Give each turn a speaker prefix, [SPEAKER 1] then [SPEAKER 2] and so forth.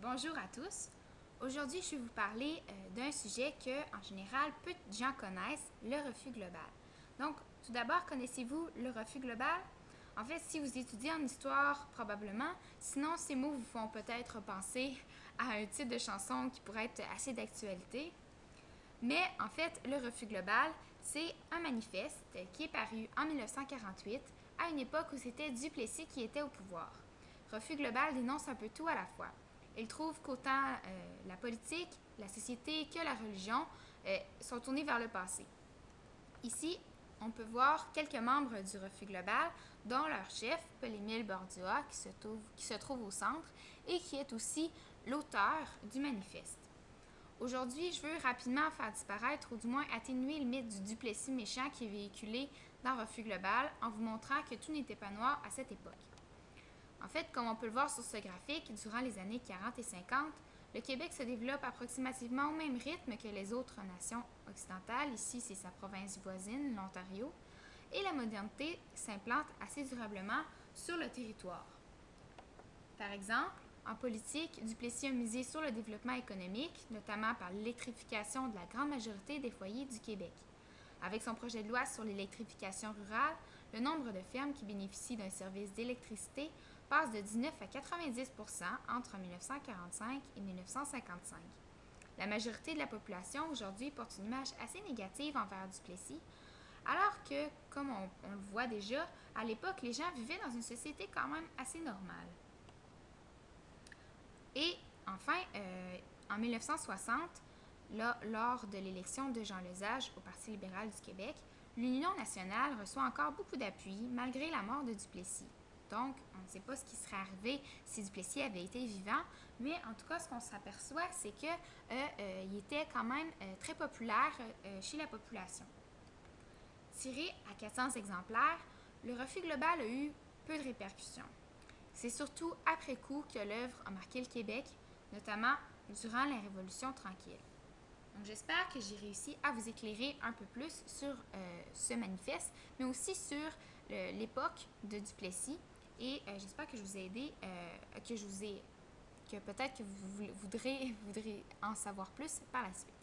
[SPEAKER 1] Bonjour à tous. Aujourd'hui, je vais vous parler d'un sujet que, en général, peu de gens connaissent, le refus global. Donc, tout d'abord, connaissez-vous le refus global? En fait, si vous étudiez en histoire, probablement. Sinon, ces mots vous font peut-être penser à un titre de chanson qui pourrait être assez d'actualité. Mais en fait, le refus global, c'est un manifeste qui est paru en 1948, à une époque où c'était Duplessis qui était au pouvoir. Refus global dénonce un peu tout à la fois. Il trouve qu'autant la politique, la société que la religion sont tournés vers le passé. Ici, on peut voir quelques membres du refus global, dont leur chef, Paul-Émile Bordua, qui se trouve au centre et qui est aussi l'auteur du manifeste. Aujourd'hui, je veux rapidement faire disparaître ou du moins atténuer le mythe du Duplessis méchant qui est véhiculé dans Refus global en vous montrant que tout n'était pas noir à cette époque. En fait, comme on peut le voir sur ce graphique, durant les années 40 et 50, le Québec se développe approximativement au même rythme que les autres nations occidentales. Ici, c'est sa province voisine, l'Ontario. Et la modernité s'implante assez durablement sur le territoire. Par exemple, en politique, Duplessis a misé sur le développement économique, notamment par l'électrification de la grande majorité des foyers du Québec. Avec son projet de loi sur l'électrification rurale, le nombre de fermes qui bénéficient d'un service d'électricité passe de 19 à 90 entre 1945 et 1955. La majorité de la population aujourd'hui porte une image assez négative envers Duplessis, alors que, comme on le voit déjà, à l'époque, les gens vivaient dans une société quand même assez normale. Et enfin, en 1960, lors de l'élection de Jean Lesage au Parti libéral du Québec, l'Union nationale reçoit encore beaucoup d'appui malgré la mort de Duplessis. Donc, on ne sait pas ce qui serait arrivé si Duplessis avait été vivant, mais en tout cas, ce qu'on s'aperçoit, c'est qu'il était quand même très populaire chez la population. Tiré à 400 exemplaires, le refus global a eu peu de répercussions. C'est surtout après coup que l'œuvre a marqué le Québec, notamment durant la Révolution tranquille. Donc, j'espère que j'ai réussi à vous éclairer un peu plus sur ce manifeste, mais aussi sur l'époque de Duplessis. Et j'espère que je vous ai aidé, que peut-être que vous voudrez en savoir plus par la suite.